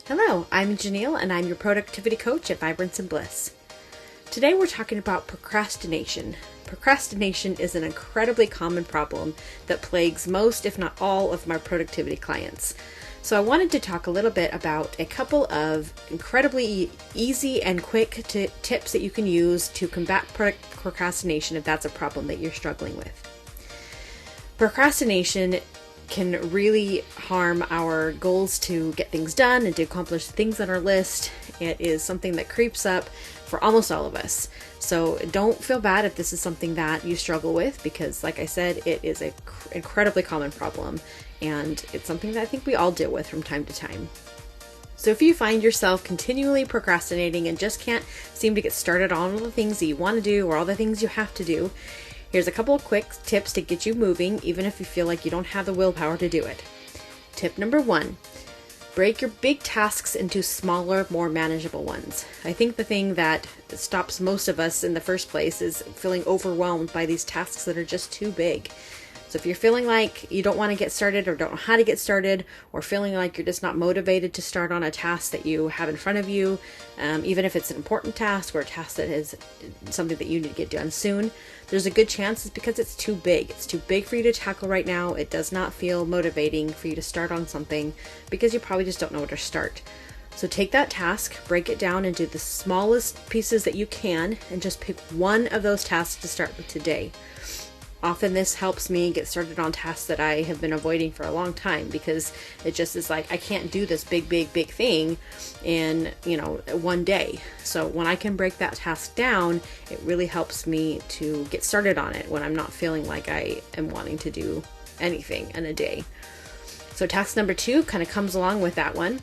Hello, I'm Janelle and I'm your productivity coach at Vibrance and Bliss. Today we're talking about procrastination. Procrastination is an incredibly common problem that plagues most, if not all, of my productivity clients. So I wanted to talk a little bit about a couple of incredibly easy and quick tips that you can use to combat procrastination if that's a problem that you're struggling with. Procrastination can really harm our goals to get things done and to accomplish things on our list. It is something that creeps up for almost all of us. So don't feel bad if this is something that you struggle with, because like I said, it is an incredibly common problem and it's something that I think we all deal with from time to time. So if you find yourself continually procrastinating and just can't seem to get started on all the things that you want to do or all the things you have to do, here's a couple of quick tips to get you moving, even if you feel like you don't have the willpower to do it. Tip number 1, break your big tasks into smaller, more manageable ones. I think the thing that stops most of us in the first place is feeling overwhelmed by these tasks that are just too big. So if you're feeling like you don't want to get started or don't know how to get started, or feeling like you're just not motivated to start on a task that you have in front of you, even if it's an important task or a task that is something that you need to get done soon, there's a good chance it's because it's too big. It's too big for you to tackle right now. It does not feel motivating for you to start on something because you probably just don't know where to start. So take that task, break it down into the smallest pieces that you can, and just pick one of those tasks to start with today. Often this helps me get started on tasks that I have been avoiding for a long time, because it just is like, I can't do this big thing in, one day. So when I can break that task down, it really helps me to get started on it when I'm not feeling like I am wanting to do anything in a day. So task number 2 kind of comes along with that one,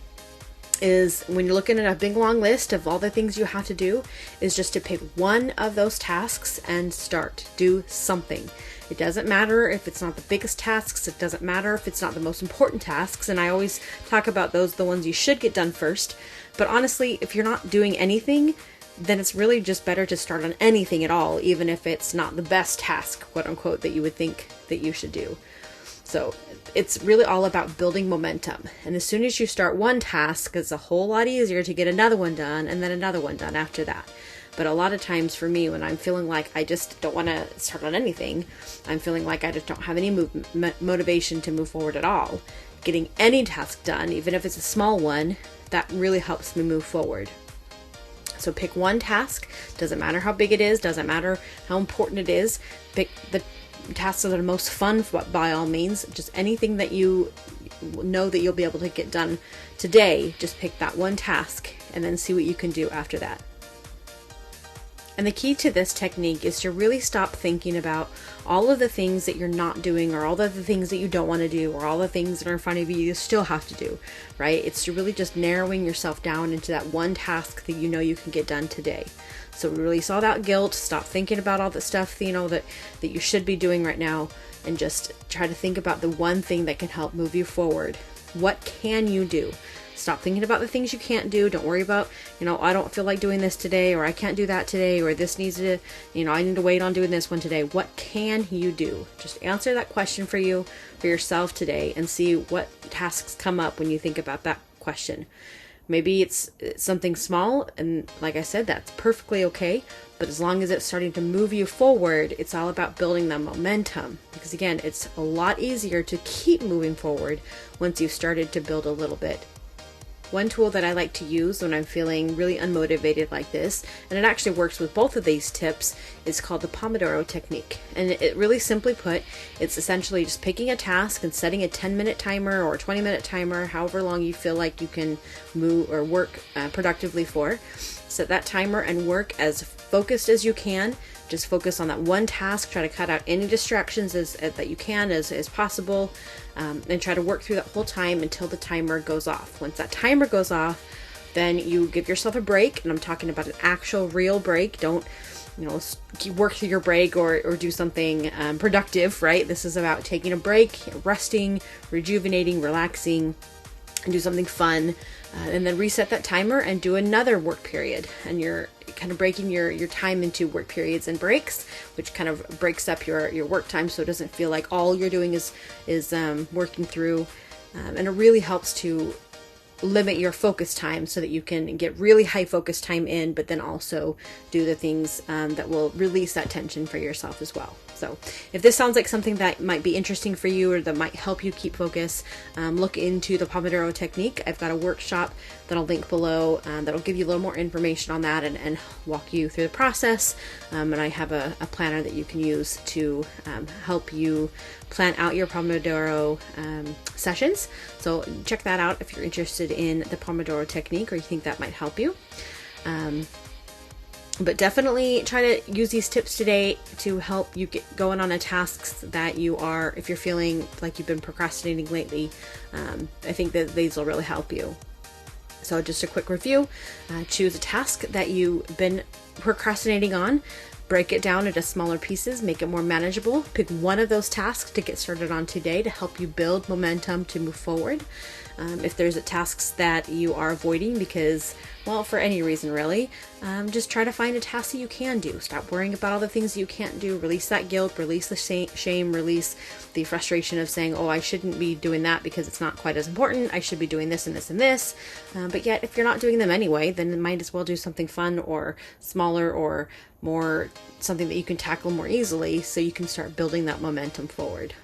is when you're looking at a big long list of all the things you have to do, is just to pick one of those tasks and start. Do something. It doesn't matter if it's not the biggest tasks. It doesn't matter if it's not the most important tasks. And I always talk about those, the ones you should get done first. But honestly, if you're not doing anything, then it's really just better to start on anything at all, even if it's not the best task, quote unquote, that you would think that you should do. So it's really all about building momentum. And as soon as you start one task, it's a whole lot easier to get another one done and then another one done after that. But a lot of times for me, when I'm feeling like I just don't want to start on anything, I'm feeling like I just don't have any motivation to move forward at all, getting any task done, even if it's a small one, that really helps me move forward. So pick one task. Doesn't matter how big it is, doesn't matter how important it is. Pick the tasks that are most fun, by all means. Just anything that you know that you'll be able to get done today, just pick that one task and then see what you can do after that. And the key to this technique is to really stop thinking about all of the things that you're not doing, or all of the things that you don't want to do, or all the things that are in front of you still have to do, right? It's really just narrowing yourself down into that one task that you know you can get done today. So release all that guilt, stop thinking about all the stuff, that you should be doing right now, and just try to think about the one thing that can help move you forward. What can you do? Stop thinking about the things you can't do. Don't worry about, I don't feel like doing this today, or I can't do that today, or this needs to, I need to wait on doing this one today. What can you do? Just answer that question for yourself today, and see what tasks come up when you think about that question. Maybe it's something small, and like I said, that's perfectly okay. But as long as it's starting to move you forward, it's all about building the momentum. Because again, it's a lot easier to keep moving forward once you've started to build a little bit. One tool that I like to use when I'm feeling really unmotivated like this, and it actually works with both of these tips, is called the Pomodoro Technique. And it really simply put, it's essentially just picking a task and setting a 10-minute timer or a 20-minute timer, however long you feel like you can move or work productively for. Set that timer and work as focused as you can. Just focus on that one task. Try to cut out any distractions that you can as possible, and try to work through that whole time until the timer goes off. Once that timer goes off, then you give yourself a break, and I'm talking about an actual real break. Don't work through your break or do something productive, right? This is about taking a break, resting, rejuvenating, relaxing, and do something fun, and then reset that timer and do another work period. And you're kind of breaking your time into work periods and breaks, which kind of breaks up your work time, so it doesn't feel like all you're doing is working through. And it really helps to limit your focus time so that you can get really high focus time in, but then also do the things that will release that tension for yourself as well. So if this sounds like something that might be interesting for you or that might help you keep focus, look into the Pomodoro Technique. I've got a workshop that I'll link below that'll give you a little more information on that and walk you through the process. And I have a planner that you can use to help you plan out your Pomodoro sessions. So check that out if you're interested in the Pomodoro Technique or you think that might help you. But definitely try to use these tips today to help you get going on a tasks that you are, if you're feeling like you've been procrastinating lately. I think that these will really help you. So just a quick review, choose a task that you've been procrastinating on, break it down into smaller pieces, make it more manageable. Pick one of those tasks to get started on today to help you build momentum to move forward. If there's tasks that you are avoiding because, well, for any reason really, just try to find a task that you can do. Stop worrying about all the things that you can't do. Release that guilt, release the shame, release the frustration of saying, oh, I shouldn't be doing that because it's not quite as important. I should be doing this and this and this. But yet, if you're not doing them anyway, then you might as well do something fun or smaller or more, something that you can tackle more easily so you can start building that momentum forward.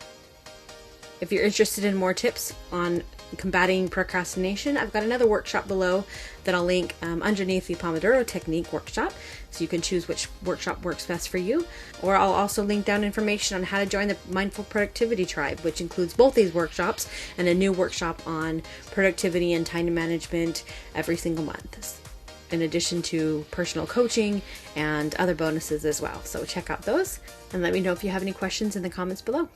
If you're interested in more tips on combating procrastination, I've got another workshop below that I'll link underneath the Pomodoro Technique workshop, so you can choose which workshop works best for you. Or I'll also link down information on how to join the Mindful Productivity Tribe, which includes both these workshops and a new workshop on productivity and time management every single month, in addition to personal coaching and other bonuses as well. So check out those and let me know if you have any questions in the comments below.